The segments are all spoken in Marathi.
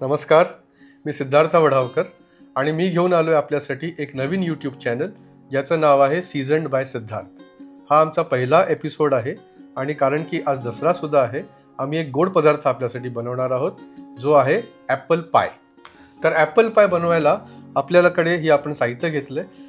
नमस्कार, मी सिद्धार्थ वढावकर आणि मी घेऊन आलो आहे आपल्यासाठी एक नवीन यूट्यूब चॅनल ज्याचं नाव आहे सीझन्ड बाय सिद्धार्थ. हा आमचा पहिला एपिसोड आहे आणि कारण की आज दसरासुद्धा आहे, आम्ही एक गोड पदार्थ आपल्यासाठी बनवणार आहोत जो आहे ॲपल पाय. तर ॲपल पाय बनवायला आपल्याकडे ही आपण साहित्य घेतलं आहे.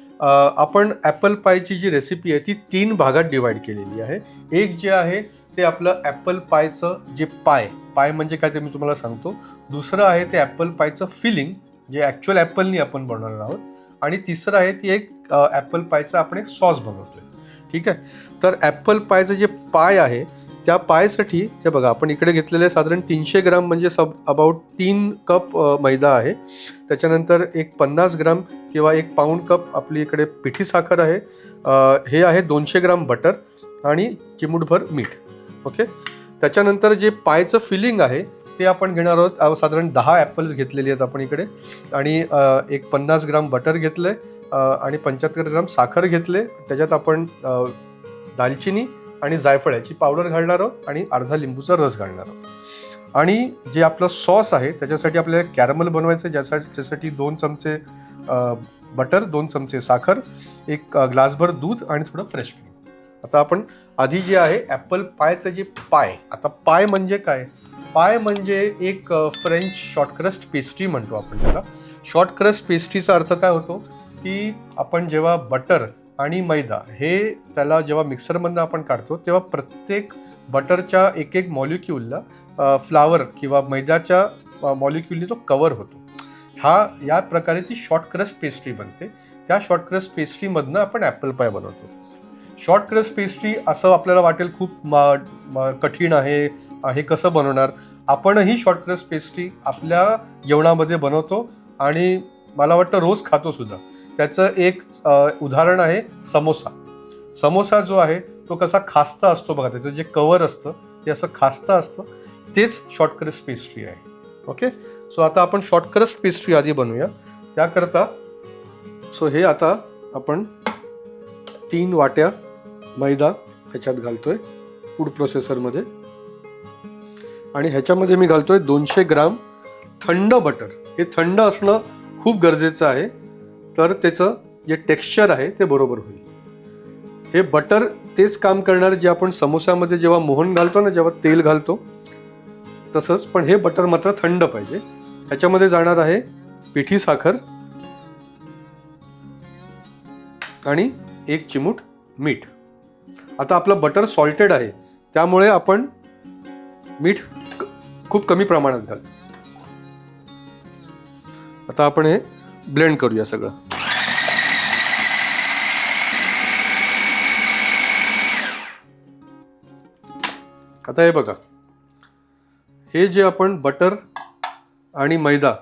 आपण ॲपल पायची जी रेसिपी आहे ती 3 भागात डिवाईड केलेली आहे. एक जे आहे ते आपलं ॲपल पायचं जे पाय म्हणजे काय ते मी तुम्हाला सांगतो. दुसरं आहे ते ॲपल पायचं फिलिंग जे ॲक्च्युअल ॲपलनी आपण बनवणार आहोत. आणि तिसरं आहे ती एक ॲपल पायचं आपण एक सॉस बनवतोय. ठीक आहे. तर ॲपल पायचं जे पाय आहे त्या पायसाठी हे बघा, आपण इकडे घेतलेले साधारण 300 ग्राम म्हणजे अबाउट 3 कप मैदा आहे. त्याच्यानंतर एक 50 ग्राम किंवा 1 पाऊंड कप आपली इकडे पिठी साखर आहे. हे आहे 200 ग्राम बटर आणि चिमूटभर मीठ. ओके. त्याच्यानंतर जे पायचं फिलिंग आहे ते आपण घेणार आहोत. साधारण 10 ॲपल्स घेतलेली आहेत आपण इकडे आणि एक 50 ग्राम बटर घेतलं आहे आणि 75 ग्राम साखर घेतले. त्याच्यात आपण दालचिनी आणि जायफळाची पावडर घालणार आहोत आणि अर्धा लिंबूचा रस घालणार आहोत. आणि जे आपलं सॉस आहे त्याच्यासाठी आपल्याला कॅरमल बनवायचं आहे, ज्यासाठी 2 चमचे बटर, 2 चमचे साखर, 1 ग्लासभर दूध आणि थोडं फ्रेश क्रीम. आता आपण आधी जे आहे ॲपल पायचं जे आता पाय म्हणजे काय? पाय म्हणजे एक फ्रेंच शॉर्टक्रस्ट पेस्ट्री म्हणतो आपण त्याला. शॉर्टक्रस्ट पेस्ट्रीचा अर्थ काय होतो की आपण जेव्हा बटर आणि मैदा हे त्याला जेव्हा मिक्सरमधनं आपण काढतो तेव्हा प्रत्येक बटरच्या एक मॉलिक्यूलला फ्लावर किंवा मैद्याच्या मॉलिक्यूलनी तो कवर होतो. या प्रकारे ती शॉर्टक्रस्ट पेस्ट्री बनते. त्या शॉर्टक्रस्ट पेस्ट्रीमधनं आपण ॲपल पाय बनवतो. शॉर्टक्रस्ट पेस्ट्री असं आपल्याला वाटेल खूप कठीण आहे, हे कसं बनवणार? आपणही शॉर्टक्रस्ट पेस्ट्री आपल्या जेवणामध्ये बनवतो आणि मला वाटतं रोज खातो सुद्धा. त्याचं एक उदाहरण आहे समोसा. समोसा जो आहे तो कसा खास्ता असतो बघा, त्याचं जे कवर असतं ते असं खास्ता असतं, तेच शॉर्टक्रस्ट पेस्ट्री आहे. ओके. सो आता आपण शॉर्टक्रस्ट पेस्ट्री आधी बनवूया. त्याकरता हे आता आपण 3 वाट्या मैदा ह्याच्यात घालतोय फूड प्रोसेसरमध्ये आणि ह्याच्यामध्ये मी घालतोय 200 ग्राम थंड बटर. हे थंड असणं खूप गरजेचं आहे, तर त्याचं जे टेक्स्चर आहे ते बरोबर होईल. हे बटर तेच काम करणार जे आपण समोस्यामध्ये जेव्हा मोहन घालतो ना, जेव्हा तेल घालतो तसंच, पण हे बटर मात्र थंड पाहिजे. ह्याच्यामध्ये जाणार आहे पिठी साखर आणि 1 चिमूट मीठ. आता आपलं बटर सॉल्टेड आहे त्यामुळे आपण मीठ खूप कमी प्रमाणात घालतो. आता आपण हे ब्लेंड करूया सगळं. आता हे बघा, हे जे आपण बटर आणि मैदा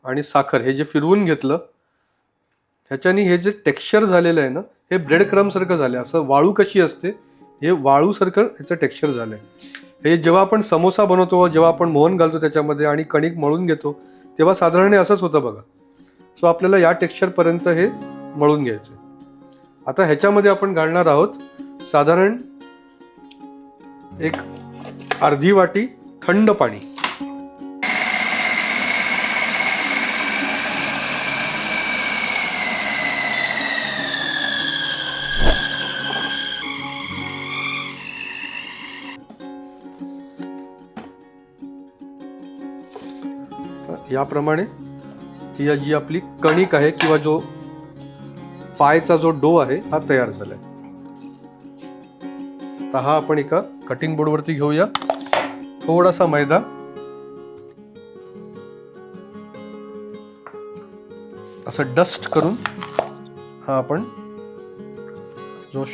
आणि साखर हे जे फिरवून घेतलं ह्याच्यानी हे जे टेक्स्चर झालेलं आहे ना, हे ब्रेड क्रम सारखं झालं. असं वाळू कशी असते, हे वाळूसारखं ह्याचं टेक्स्चर झालंय. हे जेव्हा आपण समोसा बनवतो, जेव्हा आपण मोहन घालतो त्याच्यामध्ये आणि कणिक मळून घेतो तेव्हा साधारण असंच होतं बघा. सो आपल्याला या टेक्स्चरपर्यंत हे मळून घ्यायचं. आता ह्याच्यामध्ये आपण घालणार आहोत साधारण एक अर्धी वाटी थंड पाणी. याप्रमाणे ही जी आपली कणिक आहे किंवा जो पायचा जो डो आहे हा तयार झालाय. तर हा आपण एका कटिंग बोर्डवरती घेऊया. थोडासा मैदा, असं डस्ट करून हा आपण जो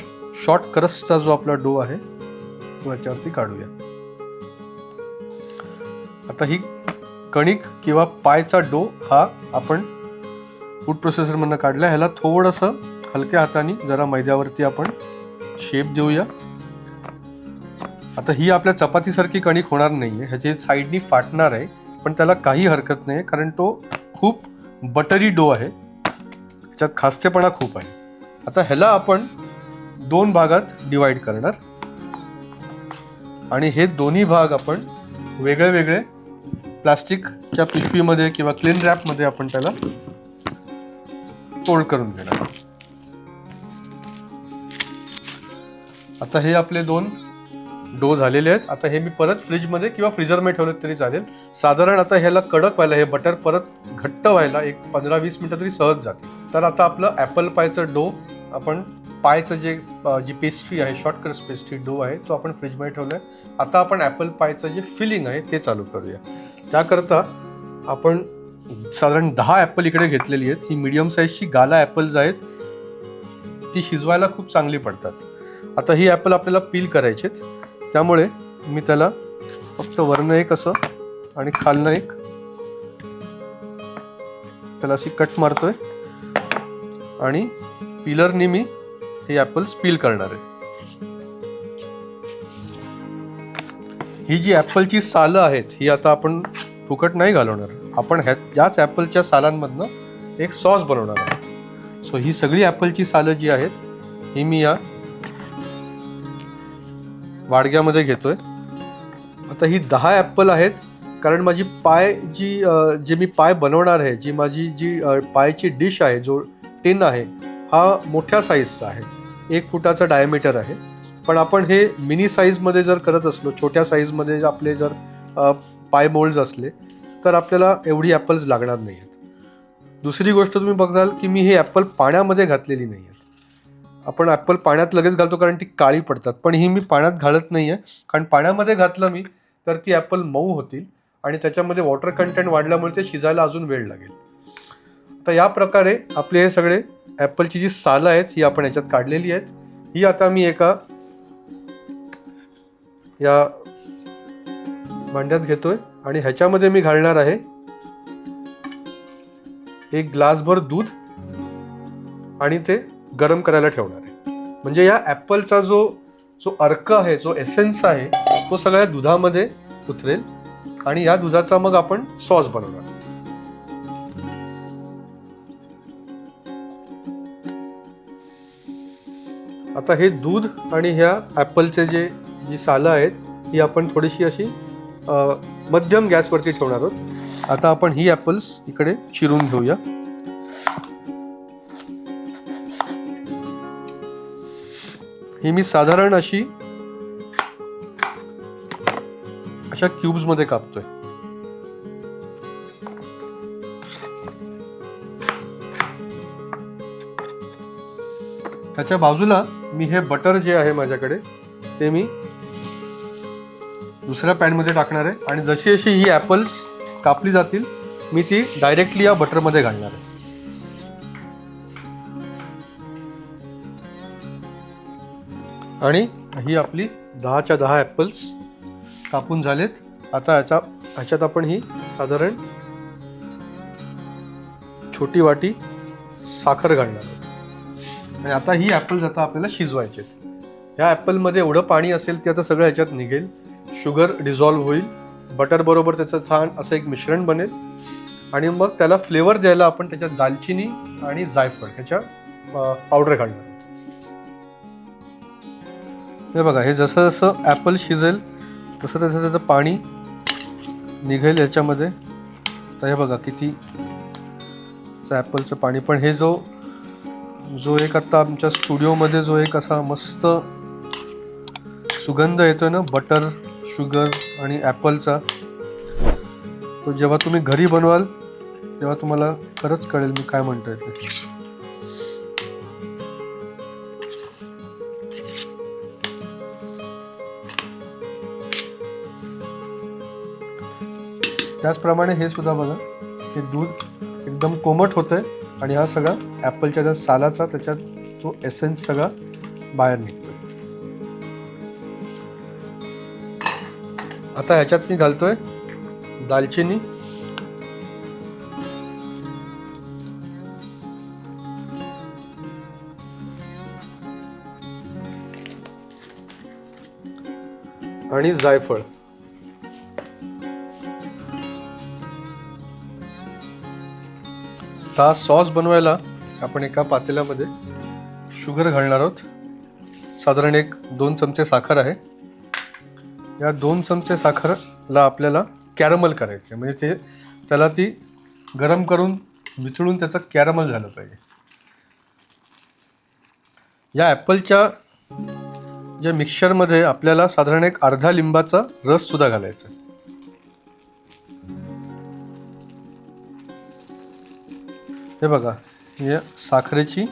शॉर्ट क्रस्टचा जो आपला डो आहे तो याच्यावरती काढूया. आता ही कणिक किंवा पायचा डो हा आपण फूड प्रोसेसरमधनं काढला. ह्याला थोडंसं हलक्या हाताने जरा मैद्यावरती आपण शेप देऊया. आता ही आपल्या चपातीसारखी कणिक होणार नाहीये, ह्याची साईडनी फाटणार आहे, पण त्याला काही हरकत नाही कारण तो खूप बटरी डो आहे, ह्याच्यात खास्तेपणा खूप आहे. आता ह्याला आपण 2 भागात डिवाइड करणार आणि हे दोन्ही भाग आपण वेगळे वेगळे प्लास्टिकच्या पिशवीमध्ये किंवा क्लीन रॅपमध्ये आपण त्याला फोल्ड करून घेणार. आता हे आपले 2 डो झालेले आहेत. आता हे मी परत फ्रीजमध्ये किंवा फ्रीजरमध्ये ठेवले तरी चालेल. साधारण आता ह्याला कडक व्हायला, हे बटर परत घट्ट व्हायला एक 15-20 मिनिटं तरी सहज जातील. तर आता आपलं ॲपल पायचं डो, आपण पायचं जी पेस्ट्री आहे, शॉर्टकट पेस्ट्री डो आहे, तो आपण फ्रीजमध्ये ठेवला आहे. आता आपण ॲपल पायचं जे फिलिंग आहे ते चालू करूया. त्याकरता आपण साधारण 10 ॲपल इकडे घेतलेली आहेत. ही मीडियम साईजची गाला ॲपल्स आहेत, ती शिजवायला खूप चांगली पडतात. आता ही ॲपल आपल्याला पील करायचेत, त्यामुळे मी त्याला फक्त वरनं एक असं आणि खालनं एक त्याला अशी कट मारतोय आणि पिलरनी मी हे ॲपल्स पील करणार आहे. ही जी ॲपलची सालं आहेत ही आता आपण फुकट नाही घालवणार. आपण ज्याच ॲपलच्या सालांमधनं एक सॉस बनवणार आहोत. सो ही सगळी ॲपलची सालं जी आहेत ही मी या वाडग्यामध्ये घेतोय. आता ही 10 ॲपल आहेत, कारण माझी पाय जे मी पाय बनवणार आहे, जी पायची डिश आहे, जो टिन आहे हा मोठ्या साईजचा आहे, 1 फुटाचा डायमीटर आहे. पण आपण हे मिनी साईजमध्ये जर करत असलो, छोट्या साईजमध्ये आपले जर पाय मोल्ड्स असले तर आपल्याला एवढी ॲपल्स लागणार नाही आहेत. दुसरी गोष्ट तुम्ही बघाल की मी हे ॲपल पाण्यामध्ये घातलेली नाही आहेत. आपण ॲपल पाण्यात लगेच घालतो कारण ती काळी पडतात, पण ही मी पाण्यात घालत नाही आहे, कारण पाण्यामध्ये घातलं मी तर ती ॲपल मऊ होतील आणि त्याच्यामध्ये वॉटर कंटेंट वाढल्यामुळे ते शिजायला अजून वेळ लागेल. तर या प्रकारे आपले हे सगळे ॲपलची जी सालं आहेत ही आपण याच्यात काढलेली आहेत. ही आता मी एका या भांड्यात घेतोय आणि ह्याच्यामध्ये मी घालणार आहे 1 ग्लासभर दूध आणि ते गरम करायला ठेवणार आहे. म्हणजे या ॲपलचा जो अर्क आहे, जो एसेन्स आहे, तो सगळ्या दुधामध्ये उतरेल आणि या दुधाचा मग आपण सॉस बनवणार. आता हे दूध आणि ह्या ॲपलचे जी सालं आहेत ही आपण थोडीशी अशी मध्यम गॅसवरती ठेवणार आहोत. आता आपण ही ॲपल्स इकडे चिरून घेऊया. ही मी साधारण अशा क्यूब्स मध्ये कापतोय. त्याच्या बाजूला मी हे बटर जे आहे माझ्याकडे ते मी दुसऱ्या पॅनमध्ये टाकणार आहे आणि जशी जशी ही ॲपल्स कापली जातील मी ती डायरेक्टली या बटरमध्ये घालणार आहे. आणि ही आपली 10च्या 10 ॲपल्स कापून झालेत. आता ह्याच्यात आपण ही साधारण छोटी वाटी साखर घालणार आहोत. आणि आता ही ॲपल्स आता आपल्याला शिजवायचे आहेत. ह्या ॲपलमध्ये एवढं पाणी असेल ते आता सगळं ह्याच्यात निघेल, शुगर डिझॉल्व्ह होईल, बटर बरोबर त्याचं छान असं एक मिश्रण बनेल आणि मग त्याला फ्लेवर द्यायला आपण त्याच्यात दालचिनी आणि जायफळ ह्याच्या पावडर घालणार आहोत. हे बघा, हे जसं जसं ॲपल शिजेल तसं तसं त्याचं पाणी निघेल याच्यामध्ये. तर हे बघा किती ॲपलचं पाणी. पण हे जो एक आता आमच्या स्टुडिओमध्ये जो एक असा मस्त सुगंध येतोय ना बटर, शुगर आणि ॲपलचा, तो जेव्हा तुम्ही घरी बनवाल तेव्हा तुम्हाला खरंच कळेल मी काय म्हणतोय ते. त्याचप्रमाणे हे सुद्धा बघा, हे दूध एकदम कोमट होतंय आणि हा सगळा ॲपलच्या त्या सालाचा त्याच्यात तो एसेन्स सगळा बाहेर निघतोय. आता ह्याच्यात मी घालतोय दालचिनी, आणि जायफळ. हा सॉस बनवायला आपण एका पातेल्यामध्ये शुगर घालणार आहोत. साधारण 2 चमचे साखर आहे. या 2 चमचे साखरला आपल्याला कॅरमल करायचं आहे, म्हणजे त्याला ती गरम करून वितळून त्याचं कॅरमल झालं पाहिजे. या ॲपलच्या ज्या मिक्सचरमध्ये आपल्याला साधारण एक अर्धा लिंबाचा रस सुद्धा घालायचा. हे बघा, या साखरेची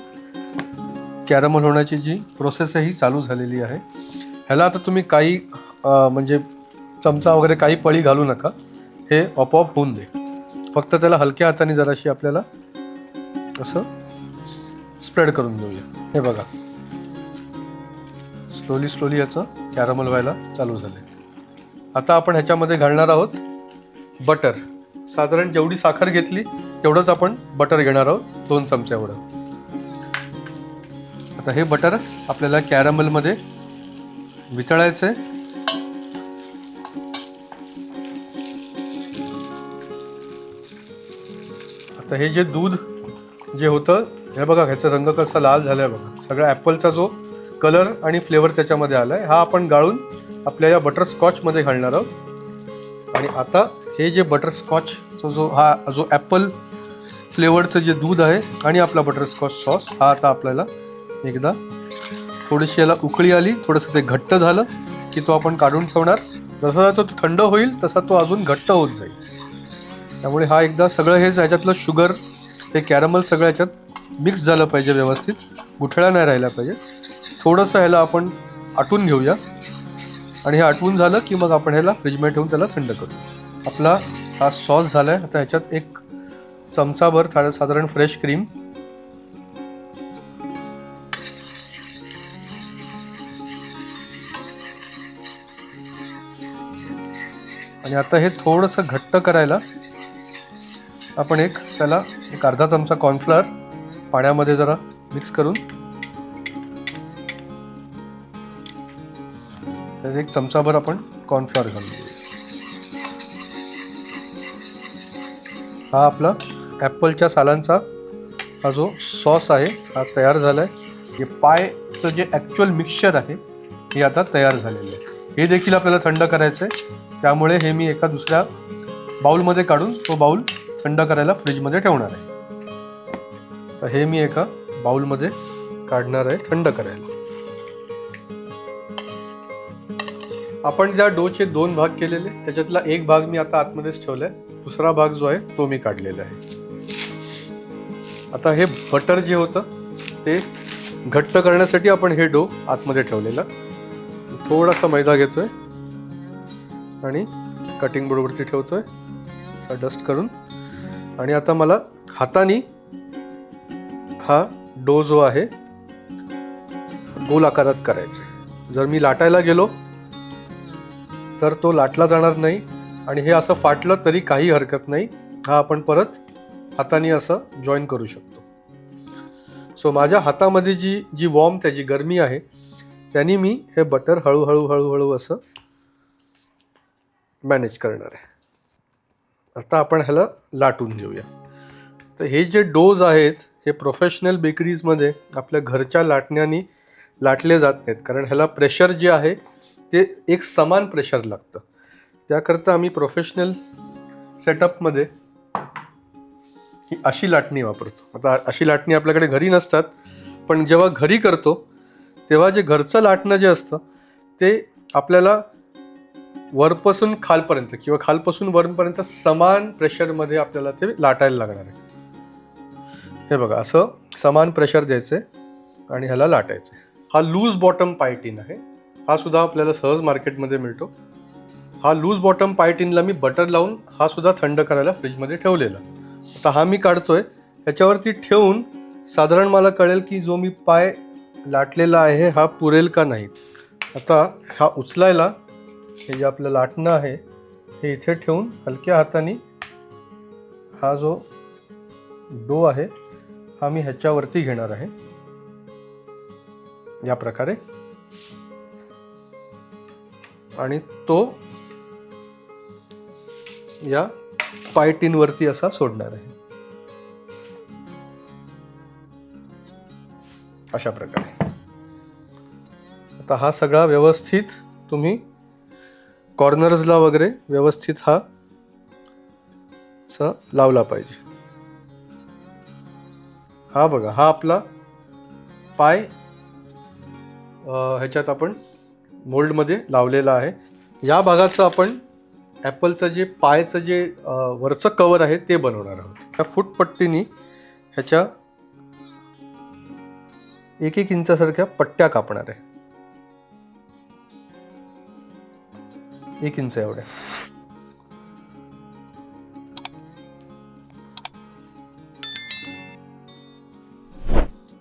कॅरमल होण्याची जी प्रोसेस आहे ही चालू झालेली आहे. ह्याला आता तुम्ही काही म्हणजे चमचा वगैरे काही पळी घालू नका, हे आपोआप होऊन दे. फक्त त्याला हलक्या हाताने जराशी आपल्याला असं स्प्रेड करून देऊया. हे बघा, स्लोली याचं कॅरमल व्हायला चालू झाले. आता आपण ह्याच्यामध्ये घालणार आहोत बटर. साधारण जेवढी साखर घेतली तेवढंच आपण बटर घेणार आहोत, 2 चमचे एवढं. आता हे बटर आपल्याला कॅरमलमध्ये वितळायचं आहे. आता हे जे दूध जे होतं, हे बघा ह्याचा रंग कसा लाल झालाय बघा. सगळा ॲपलचा जो कलर आणि फ्लेवर त्याच्यामध्ये आलाय. हा आपण गाळून आपल्या या बटरस्कॉचमध्ये घालणार आहोत. आणि आता हे जे बटरस्कॉचचा जो ॲपल फ्लेवरचं जे दूध आहे आणि आपला बटरस्कॉच सॉस, हा आता आपल्याला एकदा थोडीशी याला उकळी आली, थोडंसं ते घट्ट झालं की तो आपण काढून ठेवणार. जसा तो थंड होईल तसा तो अजून घट्ट होत जाईल. त्यामुळे हा एकदा सगळं हे ह्याच्यातलं शुगर ते कॅरमल सगळं ह्याच्यात मिक्स झालं पाहिजे, व्यवस्थित गुठळा नाही राहिला पाहिजे. थोडंसं ह्याला आपण आटून घेऊया आणि हे आटवून झालं की मग आपण ह्याला फ्रीजमध्ये ठेवून त्याला थंड करू. आपला हा सॉस झाला आहे. आता ह्याच्यात 1 चमचाभर साधारण फ्रेश क्रीम, आणि आता हे थोडंसं घट्ट करायला आपण त्याला एक अर्धा चमचा कॉर्नफ्लॉवर पाण्यामध्ये जरा मिक्स करून 1 चमचाभर आपण कॉर्नफ्लॉवर घालू. हा आपला ॲपलच्या सालांचा हा जो सॉस आहे हा तयार झाला आहे. हे पायचं जे ॲक्च्युअल मिक्सचर आहे हे आता तयार झालेलं आहे. हे देखील आपल्याला थंड करायचं आहे. त्यामुळे हे मी एका दुसऱ्या बाउलमध्ये काढून तो बाउल थंड करायला फ्रीजमध्ये ठेवणार आहे. तर हे मी एका बाउलमध्ये काढणार आहे थंड करायला. आपण ज्या डोचे 2 भाग केलेले त्याच्यातला 1 भाग मी आता आतमध्येच ठेवलाय. दुसरा भाग जो आहे तो मी काढलेला आहे. आता हे बटर जे होतं ते घट्ट करण्यासाठी आपण हे डो आतमध्ये ठेवलेला. थोडासा मैदा घेतोय आणि कटिंग बोर्डवरती ठेवतोय असा डस्ट करून. आणि आता मला हाताने हा डो जो आहे गोल आकारात करायचा आहे. जर मी लाटायला गेलो तर तो लाटला जाणार नाही आणि हे असं फाटलं तरी काही हरकत नाही. हा आपण परत हाताने असं जॉईन करू शकतो. सो माझ्या हातामध्ये जी वॉर्मथ आहे, जी गरमी आहे, त्यांनी मी हे बटर हळूहळू असं मॅनेज करणार आहे. आता आपण ह्याला लाटून घेऊया. तर हे जे डोज आहेत हे प्रोफेशनल बेकरीजमध्ये आपल्या घरच्या लाटण्याने लाटले जात नाहीत, कारण ह्याला प्रेशर जे आहे ते एक समान प्रेशर लागतं. त्याकरता आम्ही प्रोफेशनल सेटअपमध्ये ही अशी लाटणी वापरतो. आता अशी लाटणी आपल्याकडे घरी नसतात, पण जेव्हा घरी करतो तेव्हा जे घरचं लाटणं जे असतं ते आपल्याला वरपासून खालपर्यंत किंवा खालपासून वरपर्यंत समान प्रेशरमध्ये आपल्याला ते लाटायला लागणार आहे. हे बघा, असं समान प्रेशर द्यायचं आहे आणि ह्याला लाटायचं आहे. हा लूज बॉटम पाय टिन आहे. हा सुद्धा आपल्याला सहज मार्केटमध्ये मिळतो. हा लूज बॉटम पाय टिनला मी बटर लावून हा सुद्धा थंड करायला फ्रीजमध्ये ठेवलेला. आता हा मी काढतोय. ह्याच्यावरती ठेवून साधारण मला कळेल की जो मी पाय लाटलेला आहे हा पुरेल का नाही. आता हा उचलायला हे जे आपलं लाटणं आहे हे इथे ठेवून हलक्या हाताने हा जो डो आहे हा मी ह्याच्यावरती घेणार आहे या प्रकारे, आणि तो या पायटीनवरती असा सोडणार आहे अशा प्रकारे. आता हा सगळा व्यवस्थित तुम्ही कॉर्नर्सला वगैरे व्यवस्थित हा असा लावला पाहिजे. हा बघा, हा आपला पाय ह्याच्यात आपण मोल्डमध्ये लावलेला आहे. या भागाचं आपण ॲपलचं जे पायचं जे वरचं कवर आहे ते बनवणार आहोत. त्या फुटपट्टीनी ह्याच्या 1-1 इंचासारख्या पट्ट्या कापणार आहे. 1 इंच एवढ्या.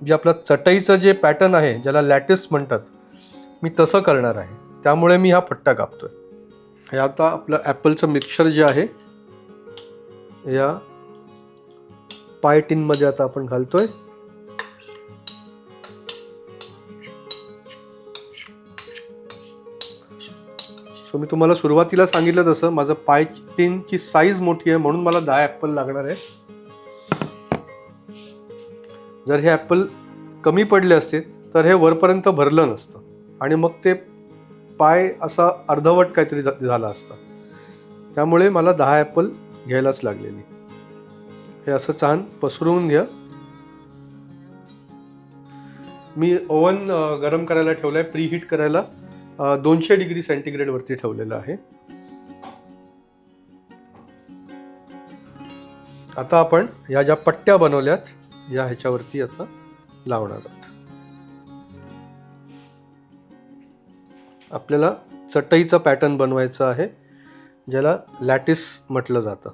जे आपलं चटईचं जे पॅटर्न आहे, ज्याला लॅटिस म्हणतात, मी तसं करणार आहे. त्यामुळे मी हा पट्टा कापतोय. हे आता आपलं ॲपलचं मिक्सचर जे आहे या पाय टिनमध्ये आता आपण घालतोय. सो मी तुम्हाला सुरुवातीला सांगितलं तसं माझं पाय टिनची साईज मोठी आहे म्हणून मला 10 ॲपल लागणार आहे. जर हे ॲपल कमी पडले असते तर हे वरपर्यंत भरलं नसतं आणि मग ते पाय असा अर्धवट काहीतरी झाला असता. त्यामुळे मला 10 ॲपल घ्यायलाच लागलेली. हे असं छान पसरवून घ्या. मी ओव्हन गरम करायला ठेवलाय, प्रीहीट करायला 200 डिग्री सेंटीग्रेड वरती ठेवलेलं आहे. आता आपण या ज्या पट्ट्या बनवल्यात या ह्याच्यावरती आता लावणार आहोत. आपल्याला चटईचा पॅटर्न बनवायचा आहे, ज्याला लॅटिस म्हटलं जातं.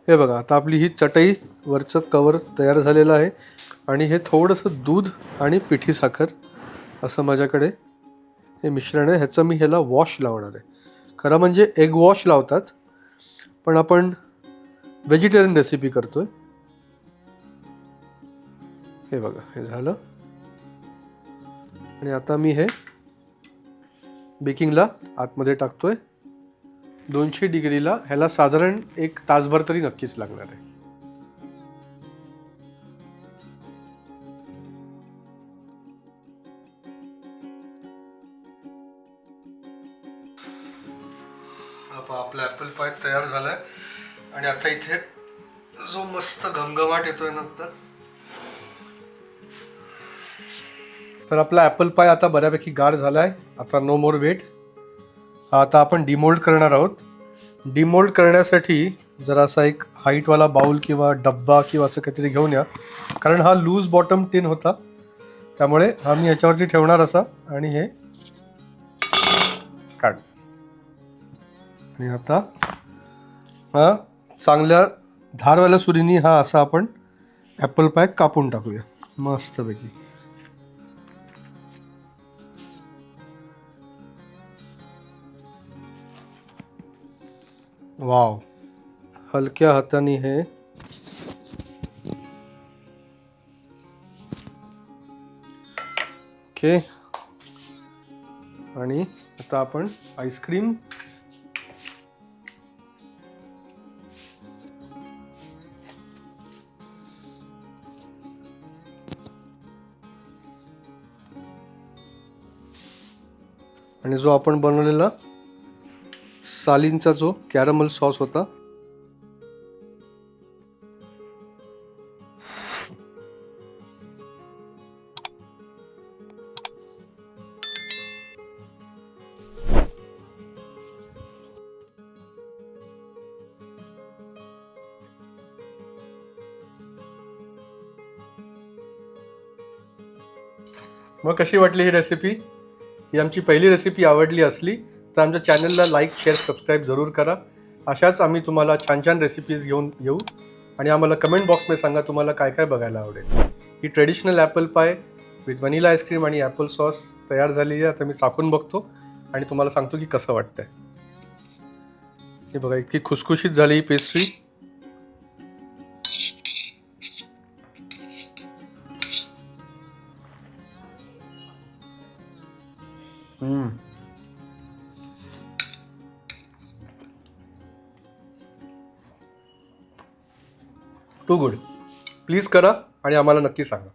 हे बघा, आता आपली ही चटई वरचं कवर तयार झालेलं आहे आणि हे थोडंसं दूध आणि पिठी साखर असं माझ्याकडे हे मिश्रण आहे. ह्याचं मी ह्याला वॉश लावणार आहे. खरं म्हणजे एग वॉश लावतात, पण आपण व्हेजिटेरियन रेसिपी करतोय. हे बघा, हे झालं आणि आता मी हे बेकिंगला आतमध्ये टाकतोय. 200 डिग्रीला ह्याला साधारण 1 तासभर तरी नक्कीच लागणार आहे. आपला ॲपल पाय तयार झालाय आणि आता इथे जो मस्त घमघमाट येतोय नंतर, तर आपला ॲपल पाय आता बऱ्यापैकी गार झालाय. आता नो मोर वेट. आता आपण डिमोल्ड करणार आहोत. डिमोल्ड करण्यासाठी जरासा एक हाईटवाला बाउल किंवा डब्बा किंवा असं काहीतरी घेऊन या, कारण हा लूज बॉटम टिन होता. त्यामुळे हा मी ह्याच्यावरती ठेवणार असा आणि हे काढ. आणि आता हा चांगल्या धारवाल्या सुरीनी हा असा आपण ॲपल पाय कापून टाकूया मस्तपैकी. वाव, हलक्या हाताने हे ओके. आणि आता आपण आईस्क्रीम आणि जो आपण बनवलेला सालींचा जो कॅरमल सॉस होता मग कशी वाटली ही रेसिपी? ही आमची पहिली रेसिपी आवडली असली तर आमच्या चॅनलला लाईक, शेअर, सबस्क्राईब जरूर करा. अशाच आम्ही तुम्हाला छान छान रेसिपीज घेऊन येऊ आणि आम्हाला कमेंट बॉक्समध्ये सांगा तुम्हाला काय काय बघायला आवडेल. ही ट्रेडिशनल ॲपल पाय विथ व्हॅनिला आईस्क्रीम आणि ॲपल सॉस तयार झालेली आहे. आता मी चाखून बघतो आणि तुम्हाला सांगतो की कसं वाटतंय. हे बघा, इतकी खुसखुशीत झाली ही पेस्ट्री. Too good. प्लीज करा आणि आम्हाला नक्की सांगा.